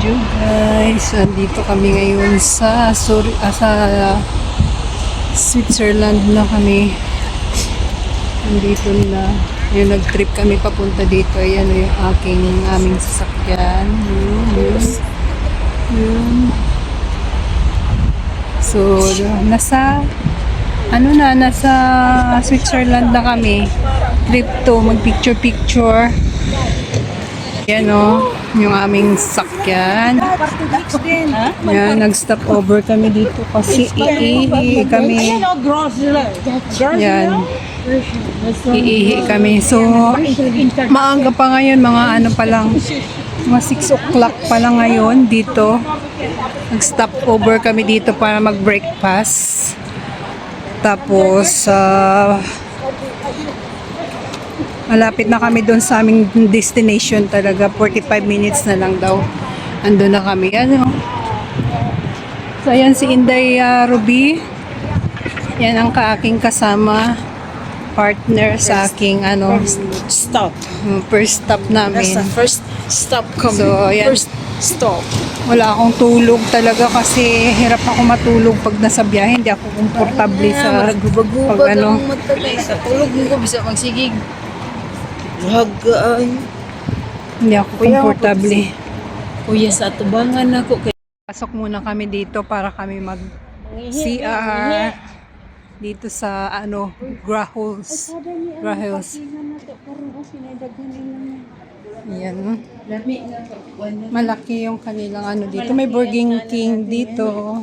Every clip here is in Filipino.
video guys. Andito kami ngayon sa Switzerland na kami. Andito na. Yung nag-trip kami papunta dito. Ayan yung aming sasakyan. Yun. So, nasa Switzerland na kami. Trip to, mag-picture. Yan o, yung aming sakyan. Yan, nag-stop over kami dito kasi iihi kami. Yan, iihi kami. So, maaga pa ngayon, mga ano pa lang, mga 6 o'clock pa lang ngayon dito. Nag-stop over kami dito para mag-breakfast. Tapos, malapit na kami doon sa aming destination talaga. 45 minutes na lang daw. Ando na kami. Ano? So, ayan si Inday Ruby. Yan ang aking kasama. Partner sa aking Stop. first stop namin. That's the first stop coming. So, ayan. First stop. Wala akong tulog talaga kasi hirap ako matulog pag nasa biyahe. Hindi ako komportable sa Gubag-gubag pag ang matagay. Sa tulog mo ko bisa magsigig. Hagay. Hindi ako komportable. Kuya sa tubangan ako. Pasok muna kami dito para kami mag CR dito sa Grahos. Yan. Malaki yung kanilang dito. May Burger King dito.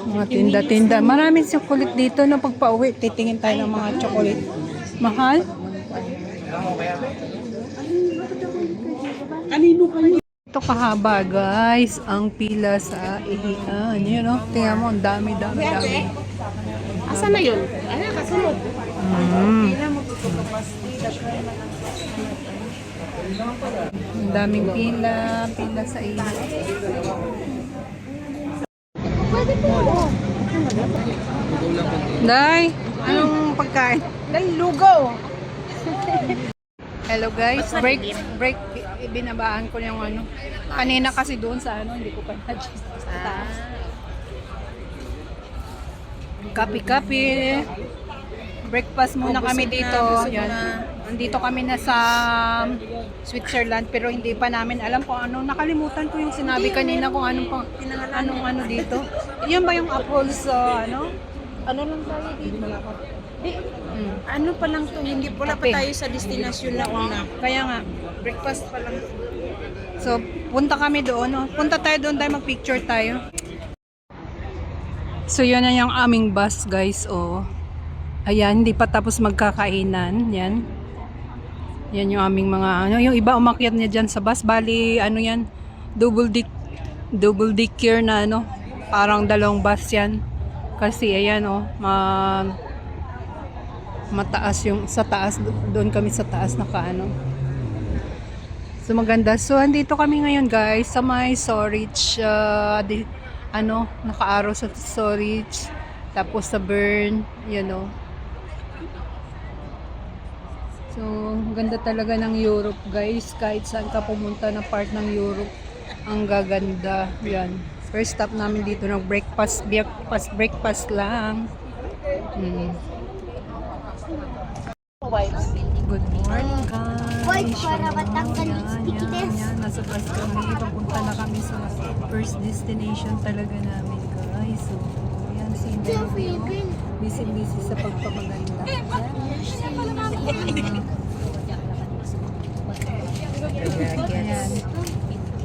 Mga tinda-tinda. Maraming chocolate dito. No, pagpa-uwi, titingin tayo ng mga chocolate. Mahal? Ito kahaba guys, ang pila sa ihian. You know, tingnan mo, ang dami. Asa na yun? Ano, kasunod. Ang daming pila sa ihian. Day, anong pagkain? Lugaw. Hello guys, break. Binabaan ko yung kanina kasi doon sa hindi ko pa na-adjust sa taas. Kapi. Breakfast muna kami dito. Yan. Nandito kami na sa Switzerland pero hindi pa namin alam kung ano. Nakalimutan ko yung sinabi kanina kung anong dito. Yan ba yung Apple's Ano lang tayo dito? Ano pa lang to, hindi pala pa tayo sa destinasyon na una. Kaya nga, breakfast pa lang. So, punta kami doon. Punta tayo doon tayo, mag-picture tayo. So, yun na yung aming bus, guys. Ayan, hindi pa tapos magkakainan. Yan. Yan yung aming mga, yung iba umakyat niya dyan sa bus. Bali, yan, double decker na, parang dalawang bus yan. Kasi, ayan, mataas yung sa taas, doon kami sa taas so maganda. So andito kami ngayon guys sa may storage nakaaraw sa storage tapos sa Bern so ganda talaga ng Europe guys. Kahit saan ka pumunta na part ng Europe ang gaganda. Yan, first stop namin dito ng breakfast lang. Good morning guys. Nasa bus kami. Papunta na kami sa first destination talaga namin guys. So, yan si Inday. Busy sa pagpapaganda. Ayan.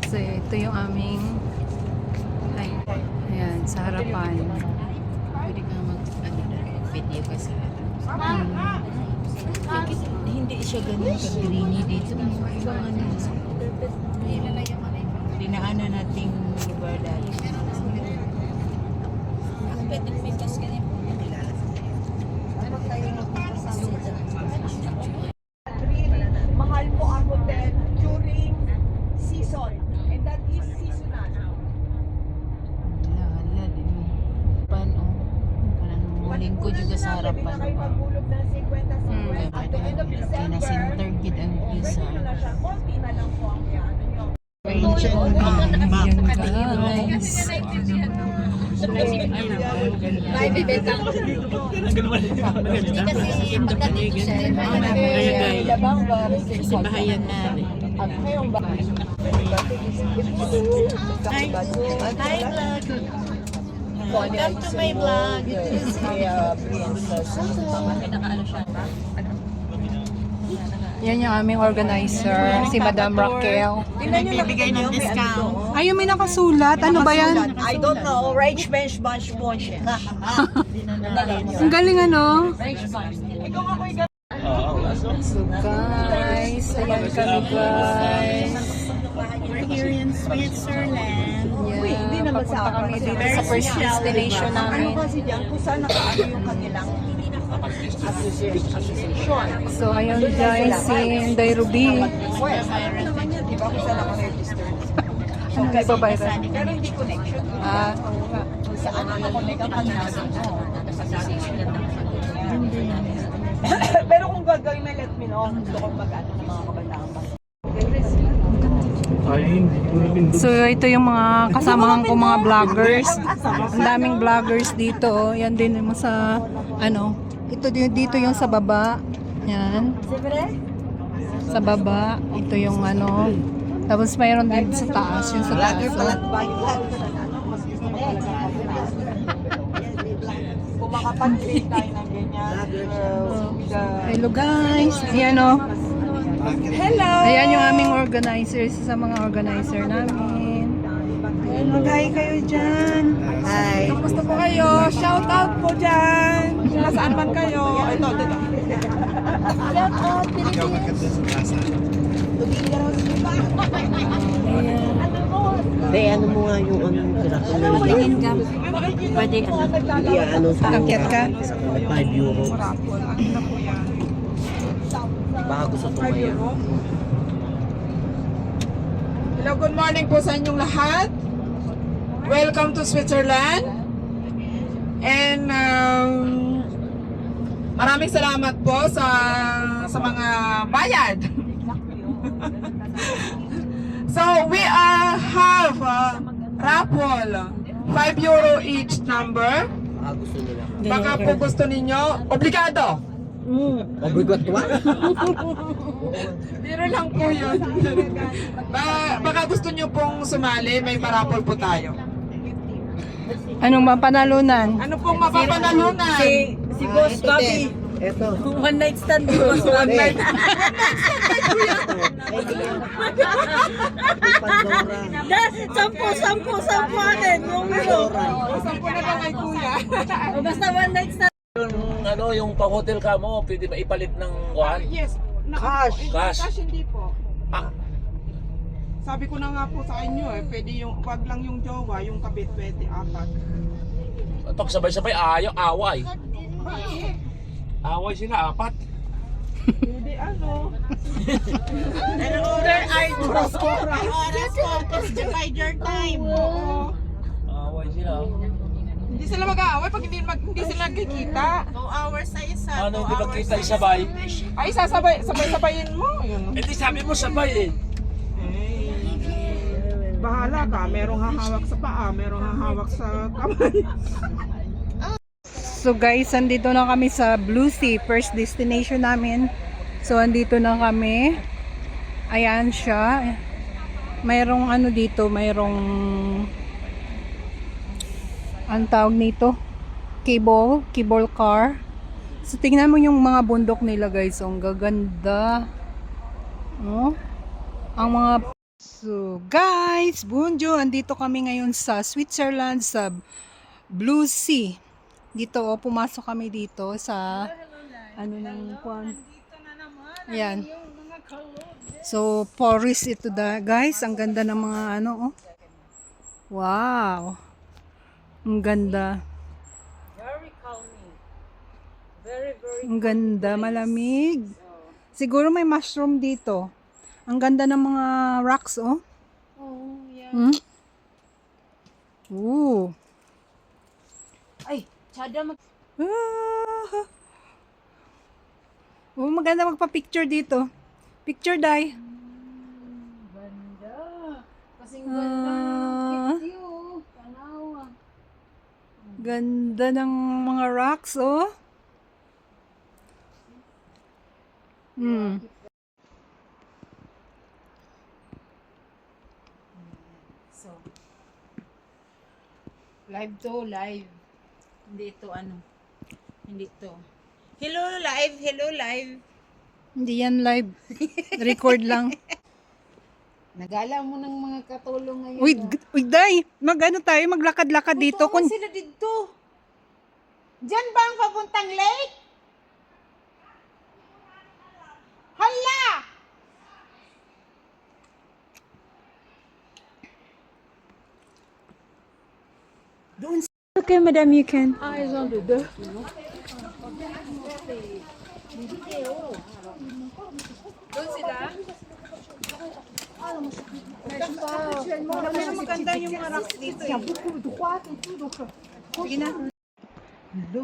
So, ito yung aming ayan, sa harapan. Pwede ka mag-video ka sa hindi siya ganun kabrini dito. Ibang dinaanan nating lugar dati. Ang pwedeng pitas ka niya. Mahal po ang hotel during season. And that is seasonal. Hala, din. Paano? linggo juga sa harapan. Nakipagulog ng 50-50 at the end of December. Kina-center gid ang visa. Ano na siya, konti na lang po ang ano nyo. Yan guys. Kasi bahayan na rin. Welcome to my vlog. Yan yung aming organizer, si Madam Raquel. Bibigay ng discount. Ay, yung may nakasulat. Ano ba yan? I don't know. Rage bench bunch bunch. Ang galing ano? So guys, ayan kami guys. We're here in Switzerland. Yeah, papunta kami dito sa first destination namin. Ano kasi dyan, kung saan nakaano yung kanilang association. So ayun guys, si Inday Ruby. Diba kung saan nakaregister? Ano nga ba ba? Pero hindi connection. Ah, oo nga. Kung saan nakakonect ang kanilang Pero kung gagawin na let me know, gusto kong mag-ano ng mga kabataan pa. So ito yung mga kasamahan ko mga vloggers. Ang daming vloggers dito. Yan din mo sa ano. Ito dito yung sa baba. Yan. Sa baba. Ito yung ano. Tapos mayroon din sa taas. Yung sa taas. Kung makapag-create tayo ng ganyan. Hello guys. Ayan o. Hello! Ayan yung aming organizers sa mga organizer namin. Mag-hi kayo dyan. Hi. Kamusta po kayo? Shout out po dyan. Nasaan man kayo? Ito. Shout out, Pilipinas. Be, ano mo nga yung ano, Tingin ka. Pwede ka na. ano sa Akyat ka? 5 euro. Baka gusto tumayo. Hello, good morning po sa inyong lahat. Welcome to Switzerland. And maraming salamat po sa mga bayad. So we have raffle 5 euro each number. Baka gusto nila. Baka po gusto ninyo, obligado. Mabigot ba? Biro lang po yun. Baka gusto nyo pong sumali, may paraffle po tayo. Anong mapanalunan? Ano pong mapapanalunan? Si Boss Bobby. Ito. One night stand ni Boss Bobby. Pandora. Sampu atin. Pandora. Sampo na lang kay kuya. Basta one night stand. Yung pang-hotel ka mo, pwede ba ipalit ng kuhan? Yes. Cash. Cash. Hindi po. Ah, Sabi ko na nga po sa inyo pwede yung, wag lang yung jowa, yung kabit pwede, 4. pag sabay-sabay, away. Away sila, 4. Hindi ano. Oras po. Divide your time. Away sila. Hindi sila mag-aaway pag hindi sila nagkikita. 2 hours sa isa. Ano, hindi magkita isabay? Ay, sabay-sabayin mo. Yun. Eh, di sabi mo sabay eh. Bahala ka, merong hahawak sa paa, merong hahawak sa kamay. So guys, andito na kami sa Blue Sea, first destination namin. So andito na kami. Ayan siya. Mayroong ano dito, mayroong ang tawag nito, cable car. So tingnan mo yung mga bundok nila guys, ang gaganda. No? Ang mga So guys, bonjour, andito kami ngayon sa Switzerland sa Blue Sea. Dito pumasok kami dito sa ano nang kuan. Ayan. So forest ito guys, ang ganda ng mga ano oh. Wow. Ang ganda. Ang ganda, malamig. Siguro may mushroom dito. Ang ganda ng mga rocks, oh. Oh, yeah. Hmm? Ooh. Ay, tsada Ah. Oh, maganda magpa-picture dito. Picture, Day. Ganda. Kasing Ah. view. Tanawa. Ganda ng mga rocks, oh. Hmm. So, live to, live. Hindi ito ano. Hindi to. Hello live, hello live. Hindi yan live. Record lang. Nagala mo ng mga katulong ngayon. Uy, Day, mag-ano tayo, maglakad-lakad dito. Kung sila dito. Diyan ba ang papuntang lake? Hala! Okay, madam, you can. Pero maganda yung mga rocks dito eh.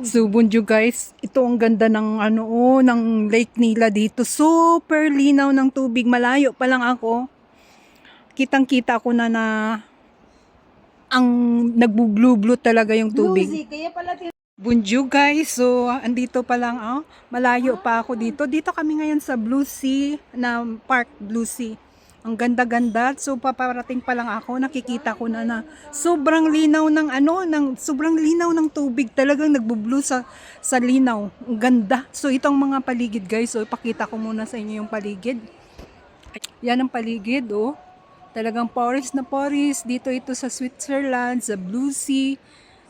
So, bonjour guys, ito ang ganda ng ng lake nila dito. Super linaw ng tubig, malayo pa lang ako. Kitang-kita ko na ang nagbu-blue talaga yung tubig. Kaya pala Bonjour guys, so andito pa lang, malayo pa ako dito. Dito kami ngayon sa Blue Sea, na Park Blue Sea. Ang ganda-ganda. So paparating pa lang ako, nakikita ko na sobrang linaw sobrang linaw ng tubig. Talagang nagbo-blue sa linaw. Ang ganda. So itong mga paligid guys, so ipakita ko muna sa inyo yung paligid. Yan ang paligid, oh. Talagang forest na forest. Dito ito sa Switzerland, sa Blue Sea.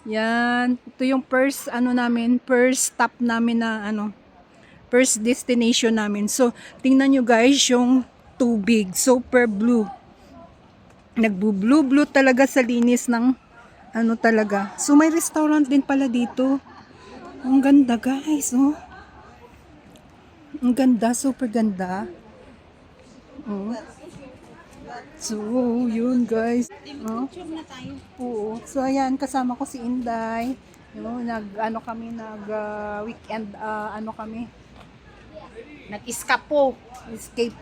Yan. Ito yung first stop namin na first destination namin. So, tingnan nyo guys yung tubig. Super blue. Nagbu-blue talaga sa linis ng talaga. So, may restaurant din pala dito. Ang ganda guys, oh. Ang ganda, super ganda. Oh. So, yun guys. picture na tayo. Oo. So, ayan, kasama ko si Inday. Kami, weekend, kami. Nag-eskapo. Escape.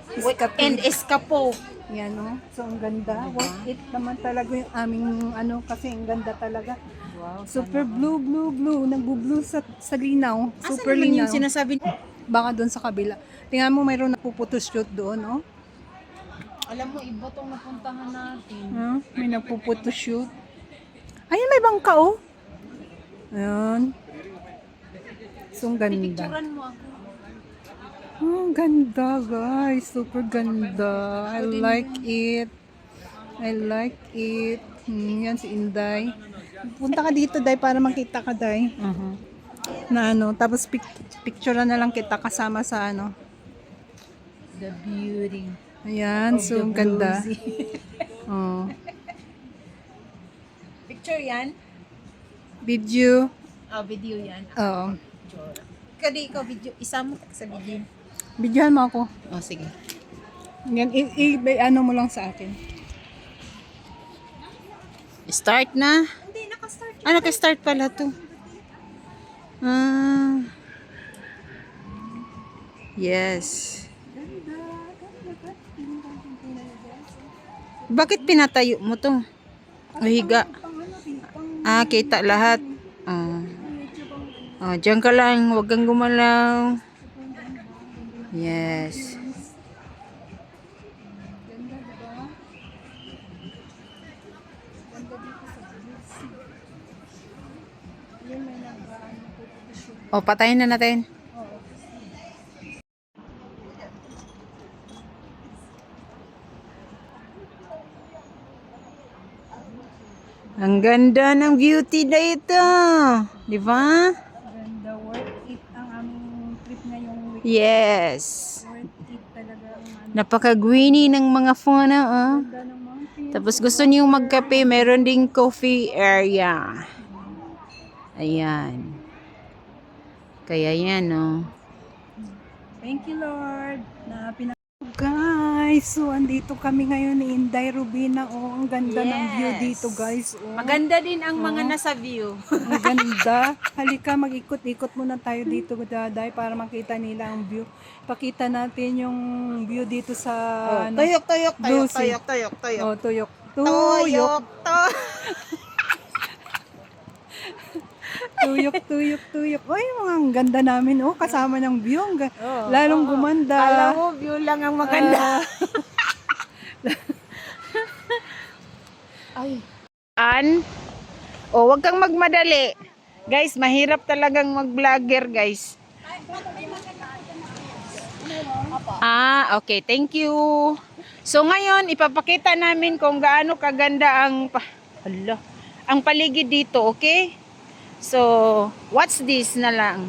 Eskapo. Yan, no? So, ang ganda. Worth it naman talaga yung aming, kasi ang ganda talaga. Wow. Super blue. Nagbu-blue sa linaw. Asan Super naman linaw. yung sinasabi? Baka doon sa kabila. Tingnan mo, mayroon nagpuputoshoot doon, no? Alam mo, iba tong napuntahan natin. May nagpuputoshoot. Ayun, may bangka, oh. Ayan. So, ang ganda. Picturean mo ako. Ang ganda, guys. Super ganda. I like it. Yan si Inday. Punta ka dito, Day, para makita ka, Day. Na tapos picturean na lang kita kasama sa The beauty. Ayan, so ang ganda. Oh. Picture yan? Video. Video yan. Oo. Kadi ikaw video. Isa mo sa video. Videohan mo ako. Sige. Yan, mo lang sa akin. Start na? Hindi, naka-start. Naka-start pala to. Yes. Bakit pinatayo mo to? O higa? Kita lahat. Diyan ka lang. Huwag kang gumalaw. Yes. Patayin na natin. Ang ganda ng beauty na ito. Di ba? Ganda, worth it ang aming trip ngayong week. Yes. Worth it talaga ang Napaka-greeny ng mga fauna. ganda ng mountain. Tapos gusto niyo magkape, meron ding coffee area. Ayan. Kaya yan, Thank you, Lord, na guys. guys, so andito kami ngayon ni Inday Rubina. Oh, ang ganda ng view Yes. dito guys. Oh, Maganda din ang mga nasa view. ang ganda. Halika, mag-ikot-ikot muna tayo dito, Daday, para makita nila ang view. Pakita natin yung view dito sa ano, Tuyok, tuyok, tuyok, Lucy. tuyok, tuyok, tuyok. Oh, tuyok. Tuyok, tuyok. Tuyok, tuyok, tuyok. Ay, mga ang ganda namin. Oh, kasama ng view. Oh, Lalong gumanda. Alam mo, view lang ang maganda. Ay. Wag kang magmadali. Guys, mahirap talagang mag-vlogger, guys. Okay. Thank you. So ngayon, ipapakita namin kung gaano kaganda ang paligid dito, okay? So, what's this na lang?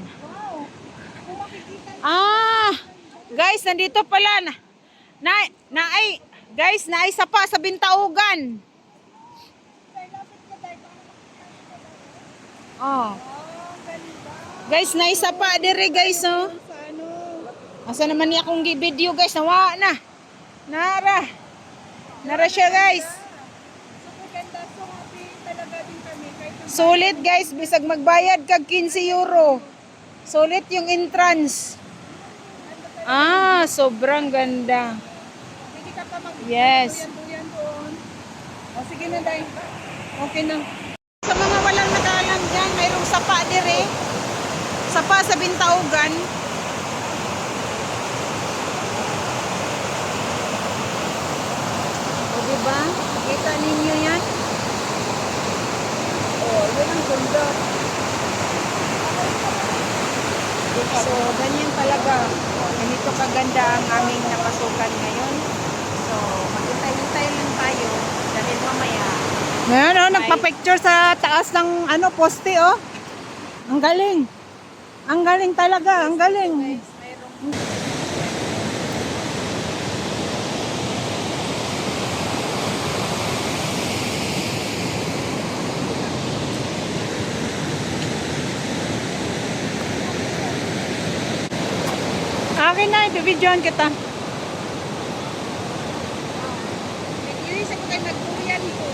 Guys, nandito pala guys, naisa pa sa Bintaugan. Oh. Guys, naisa pa dire guys, oh. Asa naman niya akong video guys, nawa na. Nara siya guys. Sulit guys, bisag magbayad kag 15 euro. Sulit yung entrance. Sobrang ganda. Yes. O, sige na, Day. Okay na. Sa mga walang nakaalam dyan, mayroong sapa dire. Sapa sa Bintaugan. O diba? Kita ninyo yan? Yun ang ganda. So, ganyan talaga. Ganito kaganda ang aming napasukan ngayon. So, maghintay-hintay lang tayo dahil mamaya. Ngayon, oh, nagpa-picture sa taas ng ano, poste, oh. Ang galing. Ang galing talaga, ang galing. Akin na, ibibidyohan kita. Iisa ko kayo nagpuyan ko.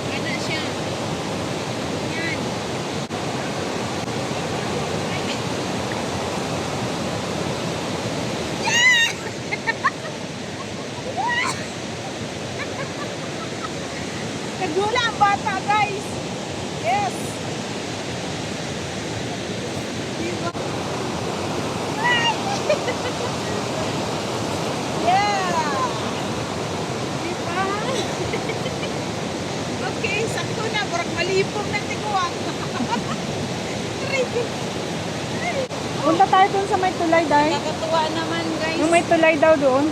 Gana siya. Yan. Nagula ang bata, guys. Yes. Yeah. Diba? Okay, sakto na. Burag malipong ng tiguan. Punta tayo dun sa may tulay, Day. Nakakatuwa naman, guys. Yung may tulay daw doon.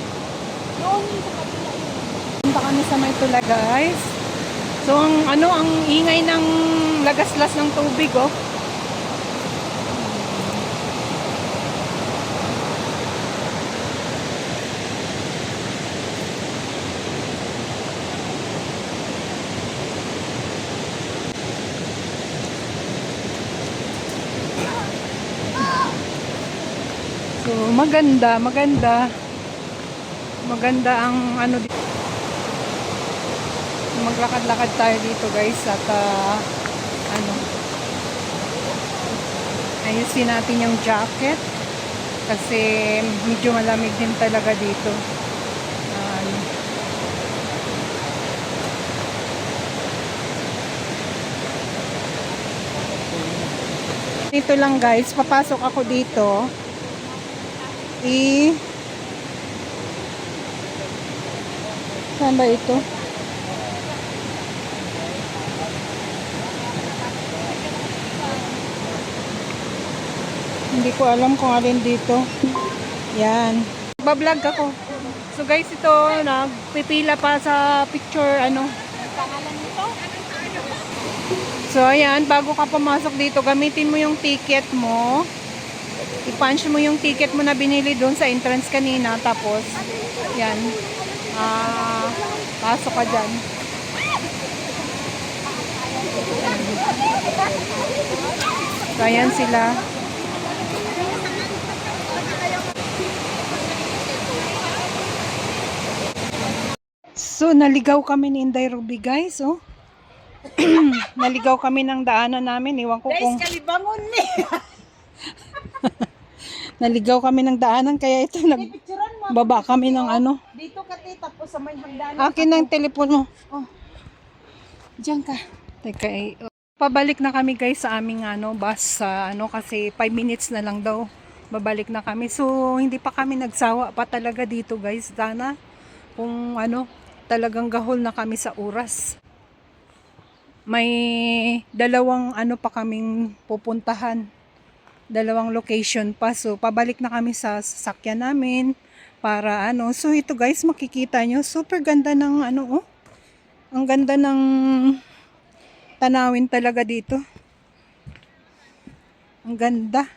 Doon sa kabila yun. Punta kami sa may tulay, guys. So, ang ingay ng lagaslas ng tubig, oh. So, maganda ang ano dito. Maglakad-lakad tayo dito, guys, at ayusin natin yung jacket kasi medyo malamig din talaga dito. Dito lang, guys, papasok ako dito. Saan ba ito? Hindi ko alam kung alin dito. Yan. Bablog ako. So guys, ito, nagpipila pa sa picture, Pangalan nito? So ayan, bago ka pumasok dito, gamitin mo yung ticket mo. I-punch mo yung ticket mo na binili doon sa entrance kanina. Tapos, yan. Pasok ka dyan. So ayan sila. So, naligaw kami ni Inday Ruby, guys, oh. Naligaw kami ng daanan namin. Iwan ko kung... kalibangon ni. Naligaw kami ng daanan, kaya ito, baba kami ng ano. Dito ka tapos sa may hagdanan. Akin ang telepono. Oh. Diyan ka. Teka, pabalik na kami guys sa aming ano, bus sa ano kasi 5 minutes na lang daw. Babalik na kami. So, hindi pa kami nagsawa pa talaga dito guys. Sana kung ano, talagang gahol na kami sa oras. May dalawang ano pa kaming pupuntahan. Dalawang location pa. So, pabalik na kami sa sasakyan namin para ano. So, ito guys, makikita nyo. Super ganda ng ano, oh. Ang ganda ng tanawin talaga dito. Ang ganda.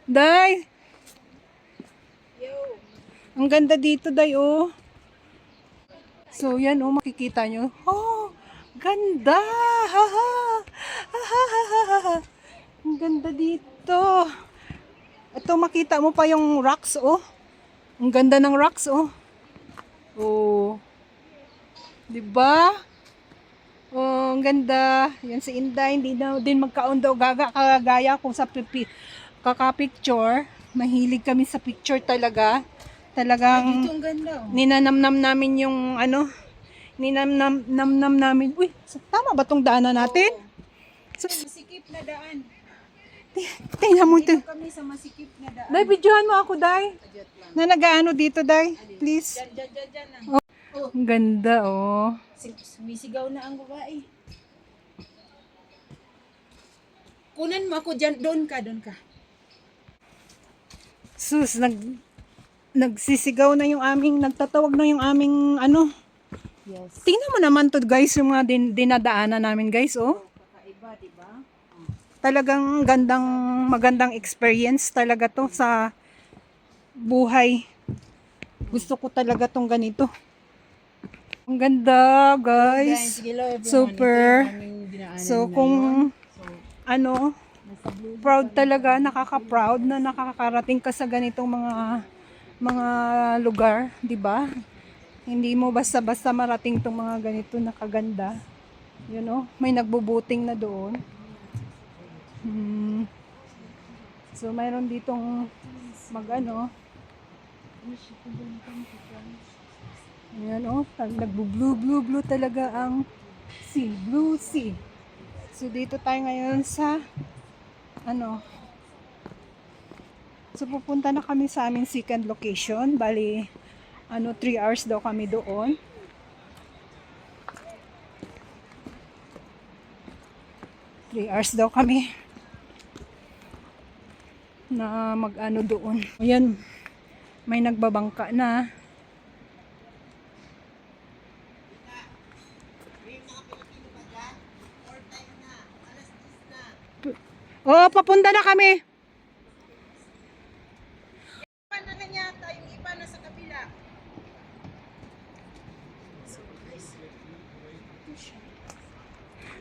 Day! Ang ganda dito, Day, oh. So, yan, oh, makikita nyo. Oh, ganda! Ha, ha. Ha, ha, ha, ha. Ang ganda dito. Ito, makita mo pa yung rocks, oh. Ang ganda ng rocks, oh. Oh. Diba? Oh, ang ganda. Yan si Inday, hindi na din magka-undo kagaya kung sa kaka-picture. Mahilig kami sa picture talaga. Talagang Ang ganda. ninanamnam namin yung ano, ninanamnam namin. Uy, tama ba tong daanan natin? So, Masikip na daan. tingnan mo ito. Kami sa masikip na daan. Day, videohan mo ako, Day. Na nag-ano dito, Day. Please. Diyan na. Oh, ang ganda, oh. Sumisigaw na ang babae. Kunan mo ako dyan. Doon ka. Sus, nagsisigaw na yung aming, nagtatawag na yung aming, ano. Yes. Tingnan mo naman to guys, yung mga dinadaanan namin guys, oh. Kakaiba, diba? Talagang magandang experience talaga to sa buhay. Gusto ko talaga tong ganito. Ang ganda, guys. Super. So, kung ano, proud talaga, nakaka-proud na nakakarating ka sa ganitong mga lugar, 'di ba? Hindi mo basta-basta marating tong mga ganito na kaganda. You know, may nagbubuting na doon. So, mayroon ditong mag-ano. Ayan, oh, nagbu-blue talaga ang sea, blue sea. So, dito tayo ngayon sa, ano, so, pupunta na kami sa aming second location. Bali, 3 hours daw kami doon. Hours daw kami na mag-ano doon. Ayan, may nagbabangka na. Oh, papunta na kami. Iba na yata, yung iba na sa kabila.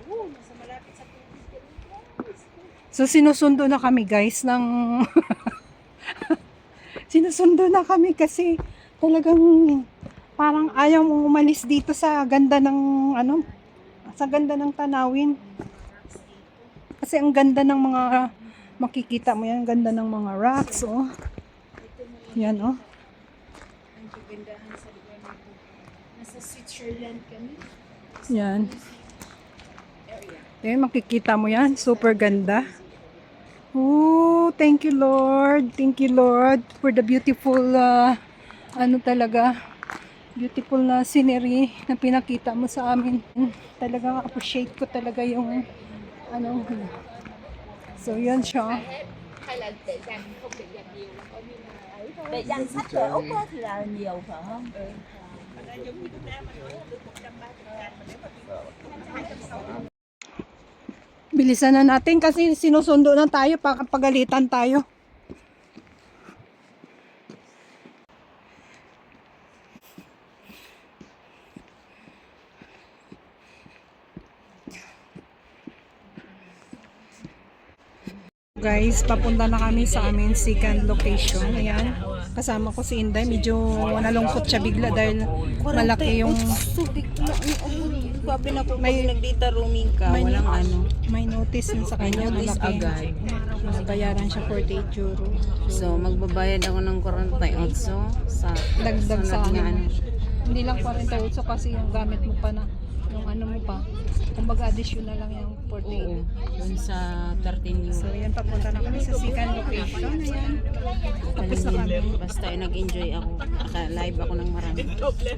Nasa malapit sa So, sinusundo na kami guys ng sinusundo na kami kasi talagang parang ayaw mong umalis dito sa ganda ng ano, sa ganda ng tanawin. Kasi ang ganda ng mga makikita mo yan, ang ganda ng mga rocks, oh. Yan, oh. ang kagandahan sa lugar nito. Nasa Switzerland kami. Yan. Yan, makikita mo yan. Super ganda. Oh, thank you Lord. Thank you Lord for the beautiful, ano talaga, beautiful na scenery na pinakita mo sa amin. Talagang appreciate ko talaga yung, ano, so yan siya. hay là để dành không để dành nhiều là coi như là ấy thôi. Để dành sách ở Úc á thì là nhiều phải không? Bilisan na natin kasi sinusundo na tayo, pagalitan tayo. Guys, papunta na kami sa aming second location. Ayan. kasama ko si Inday, medyo nalungkot siya bigla dahil malaki yung Sabi na po, May- pag nagdita roaming ka, may- walang ano. may notice yun sa kanya, Notice malaki. agad. Bayaran siya 48 euro. So, magbabayad ako ng 48 sa Dagdag sa sunod nga ano. Hindi lang 48 kasi yung gamit mo pa na, yung ano mo pa. Kumbaga additional lang yung 48. Oo, dun sa 13 So euro. yan, papunta na kami sa second location. Ayan. Tapos na kami. Basta nag-enjoy ako. Live ako ng marami. Okay.